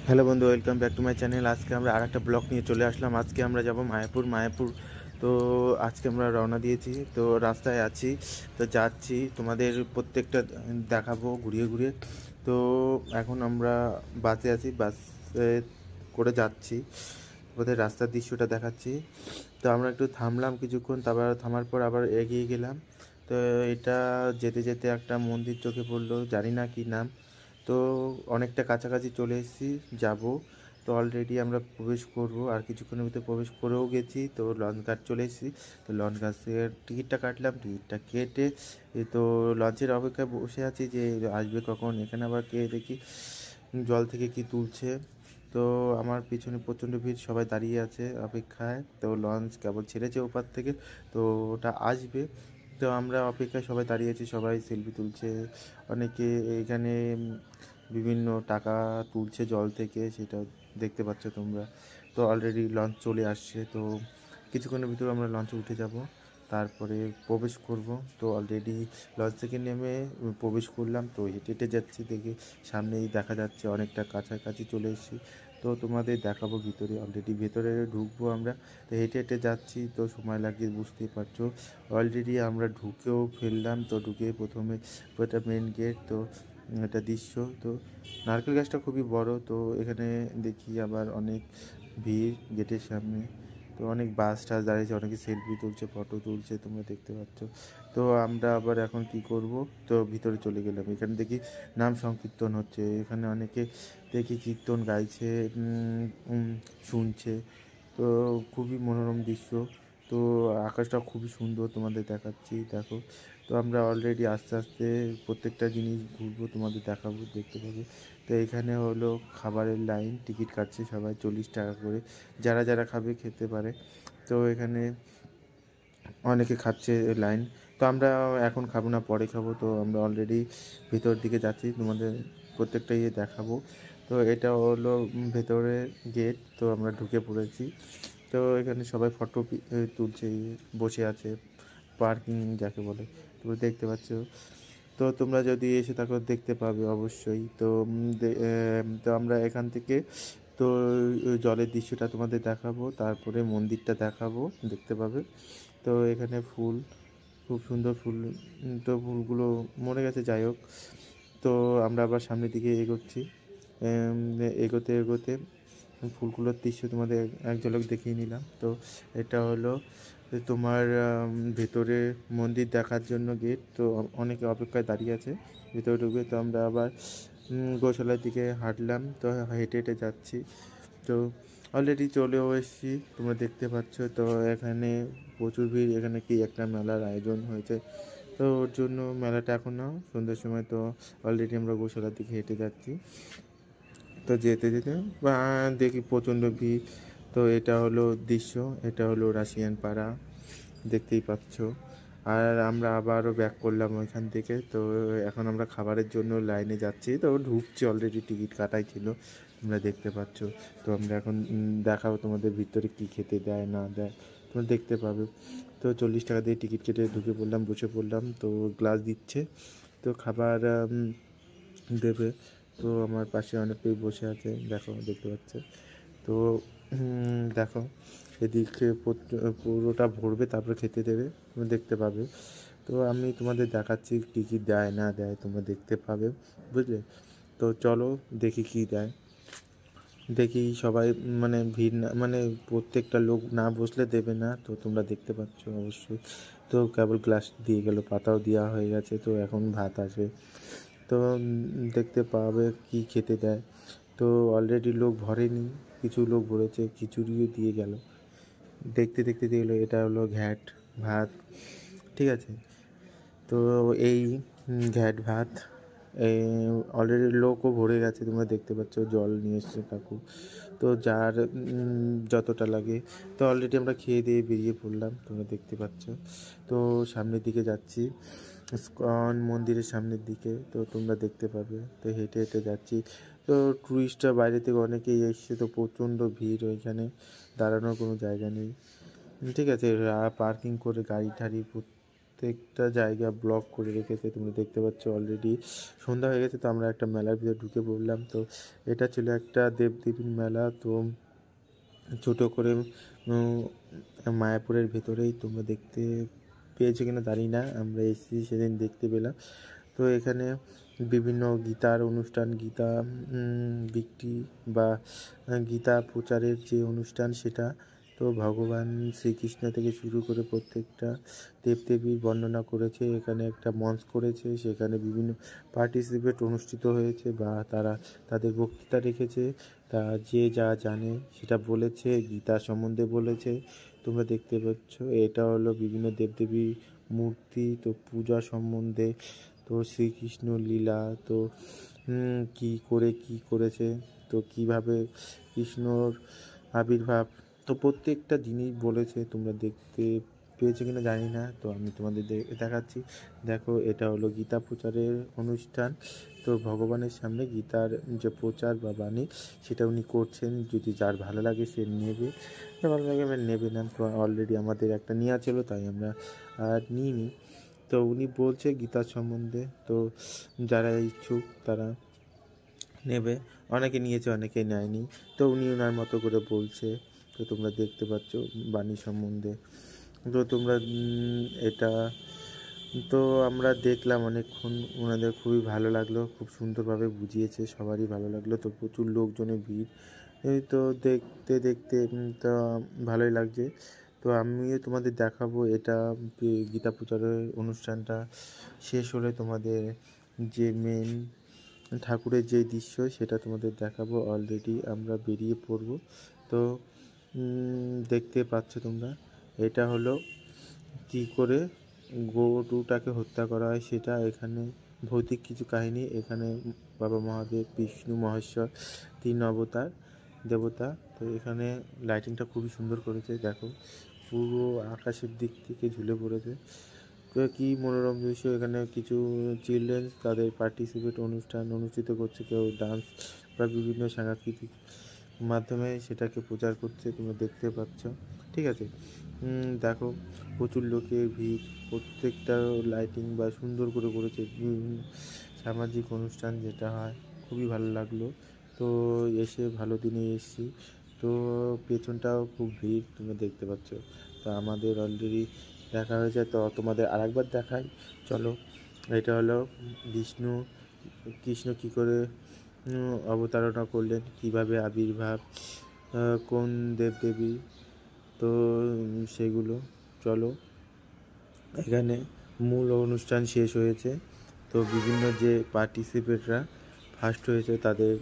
Hello বন্ধু, welcome back to my channel. আজকে আমরা আর একটা ব্লগ নিয়ে চলে আসলাম। আজকে আমরা যাব মায়াপুর। তো আজকে আমরা রওনা দিয়েছি, তো রাস্তায় আছি, তো যাচ্ছি, তোমাদের প্রত্যেকটা দেখাবো ঘুরিয়ে ঘুরিয়ে। তো এখন আমরা বাসে আছি, বাসে করে যাচ্ছি, ওদের রাস্তার দৃশ্যটা দেখাচ্ছি। তো আমরা একটু থামলাম কিছুক্ষণ, তারপর থামার পর আবার এগিয়ে গেলাম। তো এটা যেতে যেতে একটা মন্দির চোখে পড়লো, জানি না কি নাম। তো অনেকটা কাছাকাছি চলে এসেছি, যাব। তো অলরেডি আমরা প্রবেশ করব, আর কিছুক্ষণের ভিতরে প্রবেশ করেও গেছি। তো লঞ্চ ঘাট চলে এসেছি। তো লঞ্চ ঘাটের টিকিটটা কাটলাম, টিকিটটা কেটে তো লঞ্চের অপেক্ষায় বসে আছি যে আসবে কখন। এখানে আবার কে দেখি জল থেকে কি তুলছে। তো আমার পিছনে প্রচণ্ড ভিড়, সবাই দাঁড়িয়ে আছে অপেক্ষায়। তো লঞ্চ কেবল ছেড়েছে ওপার থেকে, তো ওটা আসবে। তো আমরা অপেক্ষায় সবাই দাঁড়িয়ে আছি, সবাই সেলফি তুলছে। অনেকে এখানে বিভিন্ন টাকা তুলছে জল থেকে, সেটা দেখতে পাচ্ছ তোমরা। তো অলরেডি লঞ্চ চলে আসছে, তো কিছুক্ষণের ভিতরে আমরা লঞ্চে উঠে যাব, তারপরে প্রবেশ করব। তো অলরেডি লঞ্চ থেকে নেমে প্রবেশ করলাম। তো হেঁটে হেঁটে যাচ্ছি, দেখে সামনেই দেখা যাচ্ছে অনেকটা কাছাকাছি চলে এসেছি। তো তোমাদের দেখাবো ভিতরে, অলরেডি ভেতরে ঢুকবো আমরা। তো হেঁটে হেঁটে যাচ্ছি, তো সময় লাগে বুঝতেই পারছো। অলরেডি আমরা ঢুকেও ফেললাম। তো ঢুকে প্রথমে এটা মেন গেট, তো এটা দৃশ্য। তো নারকেল গাছটা খুবই বড়। তো এখানে দেখি আবার অনেক ভিড় গেটের সামনে। তো অনেক বাস টাস দাঁড়িয়েছে, অনেকে সেলফি তুলছে, ফটো তুলছে, তোমরা দেখতে পাচ্ছ। তো আমরা আবার এখন কি করব, তো ভিতরে চলে গেলাম। এখানে দেখি নাম সংকীর্তন হচ্ছে, এখানে অনেকে দেখি কীর্তন গাইছে, শুনছে। তো খুবই মনোরম দৃশ্য। তো আকাশটা খুবই সুন্দর, তোমাদের দেখাচ্ছি, দেখো। তো আমরা অলরেডি আস্তে আস্তে প্রত্যেকটা জিনিস ঘুরবো, তোমাদের দেখাবো, দেখতে পাবে। তো এখানে হলো খাবারের লাইন, টিকিট কাটছে সবাই 40 টাকা করে, যারা যারা খাবে খেতে পারে। তো এখানে অনেকে খাচ্ছে লাইন। তো আমরা এখন খাবো না, পরে খাবো। তো আমরা অলরেডি ভিতর দিকে যাচ্ছি, তোমাদের প্রত্যেকটা ইয়ে দেখাবো। তো এটা হলো ভেতরে গেট, তো আমরা ঢুকে পড়েছি। তো এখানে সবাই ফটো তুলছে, বসে আছে, পার্কিং যাকে বলে, তোমরা দেখতে পাচ্ছ। তো তোমরা যদি এসে থাকো দেখতে পাবে অবশ্যই। তো তো আমরা এখান থেকে তো ওই জলের দৃশ্যটা তোমাদের দেখাবো, তারপরে মন্দিরটা দেখাবো, দেখতে পাবে। তো এখানে ফুল, খুব সুন্দর ফুল। তো ফুলগুলো মরে গেছে, যাই হোক। তো আমরা আবার সামনের দিকে এগোচ্ছি। এম, এগোতে এগোতে ফুলগুলোর দৃশ্য তোমাদের এক ঝলক দেখিয়ে নিলাম। তো এটা হলো তোমার ভেতরে মন্দির দেখার জন্য গেট। তো অনেকে অপেক্ষায় দাঁড়িয়ে আছে ভেতরে ঢুকবে। তো আমরা আবার গোশালার দিকে হাঁটলাম, তো হেঁটে হেঁটে যাচ্ছি। তো অলরেডি চলেও এসেছি, তোমরা দেখতে পাচ্ছ। তো এখানে প্রচুর ভিড়, এখানে কি একটা মেলার আয়োজন হয়েছে। তো ওর জন্য মেলাটা এখনও সন্ধ্যের সময়। তো অলরেডি আমরা গোশালার দিকে হেঁটে যাচ্ছি। তো যেতে যেতে দেখি প্রচণ্ড ভিড়। তো এটা হলো দৃশ্য, এটা হলো রাশিয়ান পাড়া, দেখতেই পাচ্ছ। আর আমরা আবারও ব্যাক করলাম ওইখান থেকে। তো এখন আমরা খাবারের জন্য লাইনে যাচ্ছি, তো ঢুকছি, অলরেডি টিকিট কাটাই ছিল, তোমরা দেখতে পাচ্ছ। তো আমরা এখন দেখাবো তোমাদের ভিতরে কী খেতে দেয় না দেয়, তোমরা দেখতে পাবে। তো 40 টাকা দিয়ে টিকিট কেটে ঢুকে পড়লাম, বসে পড়লাম। তো গ্লাস দিচ্ছে, তো খাবার দেবে। তো আমার পাশে অনেকেই বসে আছে, দেখো, দেখতে পাচ্ছে। তো দেখো, এদিকে পুরোটা ভরবে, তারপর খেতে দেবে, তুমি দেখতে পাবে। তো আমি তোমাদের দেখাচ্ছি কী কী দেয় না দেয়, তোমরা দেখতে পাবে, বুঝলে। তো চলো দেখি কী দেয়। দেখি সবাই, মানে ভিড় না, মানে প্রত্যেকটা লোক না বসলে দেবে না। তো তোমরা দেখতে পাচ্ছ অবশ্যই। তো কেবল গ্লাস দিয়ে গেল, পাতাও দেওয়া হয়ে গেছে, তো এখন ভাত আসবে। তো দেখতে পাবে কি খেতে দেয়। তো অলরেডি লোক ভরেনি, কিছু লোক ভরেছে, খিচুড়িও দিয়ে গেল, দেখতে দেখতে দিয়ে গেলো। এটা হলো ঘ্যাট ভাত, ঠিক আছে। তো এই ঘ্যাট ভাত, অলরেডি লোকও ভরে গেছে, তোমরা দেখতে পাচ্ছ, জল নিয়ে এসছে কাকু। তো যার যতটা লাগে। তো অলরেডি আমরা খেয়ে দিয়ে বেরিয়ে পড়লাম, তোমরা দেখতে পাচ্ছ। তো সামনের দিকে যাচ্ছি, ইসকন মন্দিরের সামনের দিকে, তো তোমরা দেখতে পাবে। তো হেঁটে হেঁটে যাচ্ছি। তো টুরিস্টরা বাইরে থেকে অনেকেই এসছে, তো প্রচণ্ড ভিড়, ওইখানে দাঁড়ানোর কোনো জায়গা নেই, ঠিক আছে। পার্কিং করে গাড়ি ঠাড়ি প্রত্যেকটা জায়গা ব্লক করে রেখেছে, তোমরা দেখতে পাচ্ছ। অলরেডি সন্ধ্যা হয়ে গেছে, তো আমরা একটা মেলার ভিতরে ঢুকে পড়লাম। তো এটা ছিল একটা দেবদেবীর মেলা। তো ছোট করে মায়াপুরের ভেতরেই, তোমরা দেখতে পেয়েছো কিনা জানি না, আমরা এসেছি সেদিন দেখতে পেলাম। তো এখানে বিভিন্ন গীতার অনুষ্ঠান, গীতা বিক্রি বা গীতা প্রচারের যে অনুষ্ঠান সেটা। তো ভগবান শ্রীকৃষ্ণ থেকে শুরু করে প্রত্যেকটা দেবদেবীর বর্ণনা করেছে, এখানে একটা মঞ্চ করেছে, সেখানে বিভিন্ন পার্টিসিপেট অনুষ্ঠিত হয়েছে বা তারা তাদের বক্তৃতা রেখেছে, তা যে যা জানে সেটা বলেছে, গীতা সম্বন্ধে বলেছে। তোমরা দেখতে পাচ্ছ এটা হলো বিভিন্ন দেবদেবীর মূর্তি, তো পূজা সম্বন্ধে, তো শ্রীকৃষ্ণ লীলা, তো কি করে কি করেছে, তো কিভাবে কৃষ্ণর আবির্ভাব, তো প্রত্যেকটা জিনিস বলেছে। তোমরা দেখতে পেয়েছো কিনা জানি না, তো আমি তোমাদের দেখাচ্ছি। দেখো এটা হলো গীতা প্রচারের অনুষ্ঠান। তো ভগবানের সামনে গীতার যে প্রচার বা বাণী সেটা উনি করছেন। যদি যার ভালো লাগে সে নেবে, ভালো লাগে আমার নেবে না। তো অলরেডি আমাদের একটা নেওয়া ছিল, তাই আমরা আর নিইনি। তো উনি বলছে গীতার সম্বন্ধে, তো যারা ইচ্ছুক তারা নেবে। অনেকে নিয়েছে, অনেকে নেয়নি। তো উনি ওনার মতো করে বলছে। তো তোমরা দেখতে পাচ্ছ বাণী সম্বন্ধে। তো তোমরা এটা, তো আমরা দেখলাম অনেকক্ষণ, ওনাদের খুবই ভালো লাগলো, খুব সুন্দরভাবে বুঝিয়েছে, সবারই ভালো লাগলো। তো প্রচুর লোকজনের ভিড়, এই তো দেখতে দেখতে তো ভালোই লাগছে। তো আমিও তোমাদের দেখাবো এটা গীতা প্রচারের অনুষ্ঠানটা শেষ হলে তোমাদের যে মেন ঠাকুরের যে দৃশ্য সেটা তোমাদের দেখাবো। অলরেডি আমরা বেরিয়ে পড়ব। তো দেখতে পাচ্ছ তোমরা, এটা হলো কি করে গরুটাকে হত্যা করা হয় সেটা। এখানে ভৌতিক কিছু কাহিনী। এখানে বাবা মহাদেব, বিষ্ণু, মহেশ্বর, 3 অবতার দেবতা। তো এখানে লাইটিংটা খুবই সুন্দর করেছে, দেখো পুরো আকাশের দিক থেকে ঝুলে পড়েছে। তো কী মনোরম দৃশ্য। এখানে কিছু চিলড্রেন্স তাদের পার্টিসিপেট অনুষ্ঠান অনুষ্ঠিত করছে, কেউ ডান্স বা বিভিন্ন সাংস্কৃতিক মাধ্যমে সেটাকে প্রচার করছে, তোমরা দেখতে পাচ্ছ। ঠিক আছে, দেখো প্রচুর লোকের ভিড়, প্রত্যেকটা লাইটিং বা সুন্দর করে করেছে। সামাজিক অনুষ্ঠান যেটা হয়, খুবই ভালো লাগলো। তো এসে ভালো দিনে এসেছি। তো পেছনটাও খুব ভিড়, তোমরা দেখতে পাচ্ছ। তো আমাদের অলরেডি দেখা হয়েছে, তো তোমাদের আরেকবার দেখাই চলো। এটা হলো বিষ্ণু, কৃষ্ণ কী করে অবতারণা করলেন, কিভাবে আবির্ভাব, কোন দেবদেবী, তো সেগুলো চলো। এখানে মূল অনুষ্ঠান শেষ হয়েছে। তো বিভিন্ন যে পার্টিসিপেটরা ফার্স্ট হয়েছে তাদের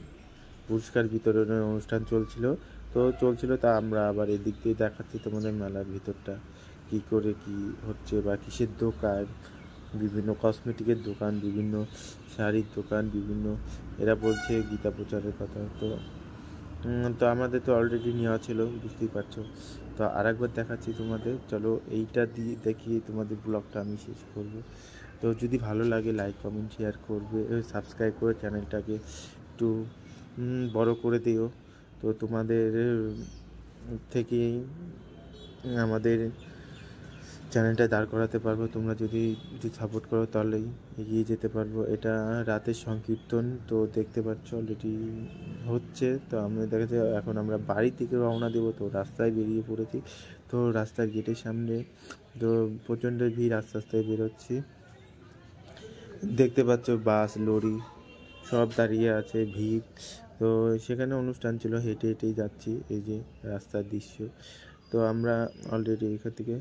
পুরস্কার বিতরণের অনুষ্ঠান চলছিল। তা আমরা আবার এদিক দিয়ে দেখাচ্ছি তোমাদের মেলার ভিতরটা কী করে কি হচ্ছে বা কিসের দোকান, বিভিন্ন কসমেটিকের দোকান, বিভিন্ন শাড়ির দোকান, বিভিন্ন, এরা বলছে গীতা প্রচারের কথা। তো আমাদের তো অলরেডি নেওয়া ছিল, বুঝতেই পারছো। তো আরেকবার দেখাচ্ছি তোমাদের, চলো এইটা দিয়ে দেখিয়ে তোমাদের ব্লগটা আমি শেষ করব। তো যদি ভালো লাগে লাইক কমেন্ট শেয়ার করবে, সাবস্ক্রাইব করে চ্যানেলটাকে একটু বড় করে দিও। তো তোমাদের থেকেই আমাদের চ্যানেলটা দাঁড় করাতে পারবো। তোমরা যদি সাপোর্ট করো তাহলেই এগিয়ে যেতে পারবো। এটা রাতের সংকীর্তন, তো দেখতে পাচ্ছ অলরেডি হচ্ছে। তো আমরা দেখা যায় এখন আমরা বাড়ি থেকে রওনা দেবো, তো রাস্তায় বেরিয়ে পড়েছি। তো রাস্তার গেটের সামনে তো প্রচণ্ড ভিড়, আস্তে আস্তে বেরোচ্ছি। দেখতে পাচ্ছ বাস, লরি সব দাঁড়িয়ে আছে, ভিড়। তো সেখানে অনুষ্ঠান ছিল, হেঁটে হেঁটেই যাচ্ছি, এই যে রাস্তার দৃশ্য। তো আমরা অলরেডি এখান থেকে